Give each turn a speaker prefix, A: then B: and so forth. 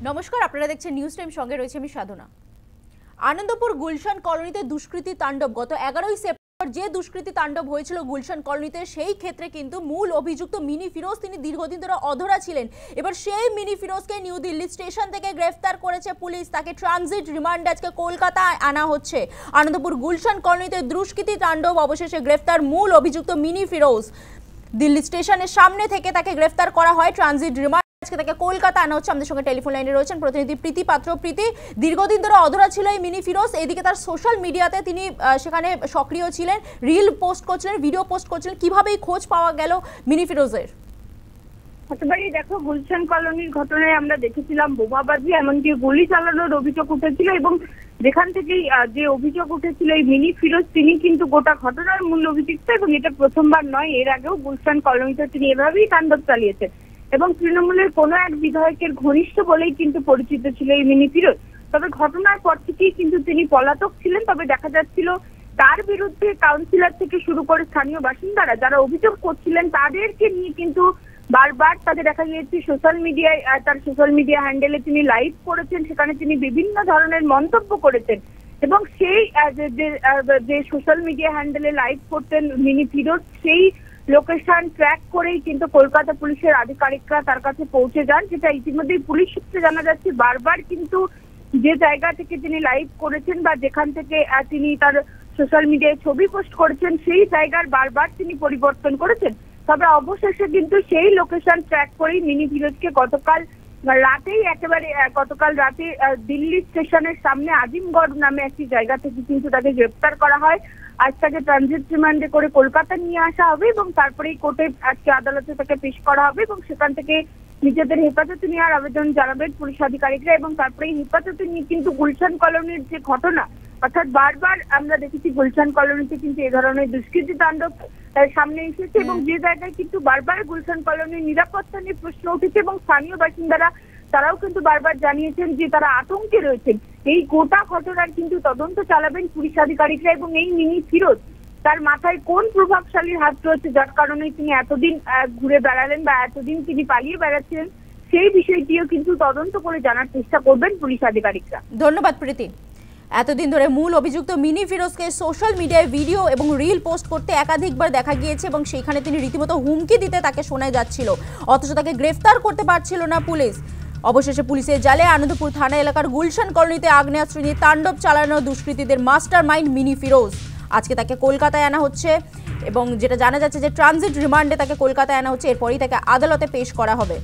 A: নমস্কার, আপনারা দেখছেন নিউজ টাইম, সঙ্গে রয়েছে আমি সাধনা। আনন্দপুর গুলশান কলোনিতে দুষ্কৃতী তাণ্ডব। গত 11ই সেপ্টেম্বর যে দুষ্কৃতী তাণ্ডব হয়েছিল গুলশান কলোনিতে, সেই ক্ষেত্রে কিন্তু মূল অভিযুক্ত মিনি ফিরোজ তিনি দীর্ঘদিন ধরে অধরা ছিলেন। এবার সেই মিনি ফিরোজকে নিউ দিল্লি স্টেশন থেকে গ্রেফতার করেছে পুলিশ। তাকে ট্রানজিট রিমান্ডে আজকে কলকাতায় আনা হচ্ছে। আনন্দপুর গুলশান কলোনিতে দুষ্কৃতী তাণ্ডব, অবশেষে গ্রেফতার মূল অভিযুক্ত মিনি ফিরোজ। দিল্লি স্টেশনের সামনে থেকে তাকে গ্রেফতার করা হয় ট্রানজিট রিমান্ড। আজকে তাকে কলকাতা আনা হচ্ছে। আমাদের সঙ্গে টেলিফোন লাইনে রয়েছেন প্রতিনিধি প্রীতি পাত্র। প্রীতি, দীর্ঘদিন ধরে অধরা ছিল এই মিনি ফিরোজ। এইদিকে তার সোশ্যাল মিডিয়াতে তিনি সেখানে সক্রিয় ছিলেন, রিল পোস্ট করছিলেন, ভিডিও পোস্ট করছিলেন। কিভাবে এই খোঁজ পাওয়া গেল মিনি ফিরোজের?
B: একেবারেই দেখো, গুলশান কলোনির ঘটনায় আমরা দেখেছিলাম বোমাবাজি, এমনকি গুলি চালানোর অভিযোগ উঠেছিল এবং যেখান থেকেই যে অভিযোগ উঠেছিল এই মিনি ফিরোজ তিনি কিন্তু গোটা ঘটনার মূল অভিযুক্ত। এবং এটা প্রথমবার নয়, এর আগেও গুলশান কলোনিতে তিনি এভাবেই তাণ্ডব চালিয়েছেন এবং তৃণমূলের কোনো এক বিধায়কের ঘনিষ্ঠ বলেই কিন্তু পরিচিত ছিল এই মিনি ফিরোজ। তবে ঘটনার পর থেকেই কিন্তু তিনি পলাতক ছিলেন। তবে দেখা যাচ্ছিল তার বিরুদ্ধে কাউন্সিলর থেকে শুরু করে স্থানীয় বাসিন্দারা যারা অভিযোগ করছিলেন তাদেরকে নিয়ে কিন্তু বারবার তাকে দেখা গিয়েছে সোশ্যাল মিডিয়ায়, তার সোশ্যাল মিডিয়া হ্যান্ডেলে তিনি লাইভ করেছেন, সেখানে তিনি বিভিন্ন ধরনের মন্তব্য করেছেন এবং সেই যে সোশ্যাল মিডিয়া হ্যান্ডেলে লাইভ করতেন মিনি ফিরোজ, সেই লোকেশন ট্র্যাক করেই কিন্তু কলকাতা পুলিশের আধিকারিকরা তার কাছে পৌঁছে যান। যেটা ইতিমধ্যেই পুলিশ সূত্রে জানা যাচ্ছে, বারবার কিন্তু যে জায়গা থেকে তিনি লাইভ করেছেন বা যেখান থেকে তিনি তার সোশ্যাল মিডিয়ায় ছবি পোস্ট করেছেন সেই জায়গার বারবার তিনি পরিবর্তন করেছেন। তবে অবশেষে কিন্তু সেই লোকেশন ট্র্যাক করেই মিনি ফিরোজকে গতকাল রাতে দিল্লি স্টেশনের সামনে আজিমগড় নামে একটি জায়গা থেকে কিন্তু তাকে গ্রেফতার করা হয়। আজ তাকে ট্রানজিট রিমান্ডে করে কলকাতা নিয়ে আসা হবে এবং তারপরেই কোর্টে আজকে আদালতে তাকে পেশ করা হবে এবং সেখান থেকে নিজেদের হেফাজতে নেওয়ার আবেদন জানাবেন পুলিশ আধিকারিকরা। এবং তারপরে হেফাজতে নিয়ে কিন্তু গুলশান কলোনির যে ঘটনা, অর্থাৎ বারবার আমরা দেখেছি গুলশান কলোনিতে কিন্তু এ ধরনের দুষ্কৃতী তাণ্ডব সামনে এসেছে এবং যে জায়গায় কিন্তু বারবার গুলশান কলোনির নিরাপত্তা নিয়ে প্রশ্ন উঠেছে এবং স্থানীয় বাসিন্দারা তারাও কিন্তু বারবার জানিয়েছেন যে তারা আতঙ্কে রয়েছেন। এই গোটা ঘটনার কিন্তু তদন্ত চালাবেন পুলিশ আধিকারিকরা এবং এই মিনি ফিরোজ তার মাথায় কোন প্রভাবশালীর হাত রয়েছে যার কারণে তিনি এতদিন ঘুরে বেড়ালেন বা এতদিন তিনি পালিয়ে বেড়াচ্ছিলেন, সেই বিষয়টিও কিন্তু তদন্ত করে জানার চেষ্টা করবেন পুলিশ আধিকারিকরা।
A: ধন্যবাদ প্রীতি। এতদিন ধরে মূল অভিযুক্ত মিনি ফিরোজকে সোশ্যাল মিডিয়ায় ভিডিও এবং রিল পোস্ট করতে একাধিকবার দেখা গিয়েছে এবং সেখানে তিনি রীতিমতো হুমকি দিতে তাকে শোনা যাচ্ছিল, অথচ তাকে গ্রেফতার করতে পারছিল না পুলিশ। অবশেষে পুলিশের জালে আনন্দপুর থানা এলাকার গুলশান কলোনিতে আগ্নেয়াস্ত্র নিয়ে তাণ্ডব চালানো দুষ্কৃতীদের মাস্টার মাইন্ড মিনি ফিরোজ। আজকে তাকে কলকাতায় আনা হচ্ছে এবং যেটা জানা যাচ্ছে যে ট্রানজিট রিমান্ডে তাকে কলকাতায় আনা হচ্ছে, এরপরই তাকে আদালতে পেশ করা হবে।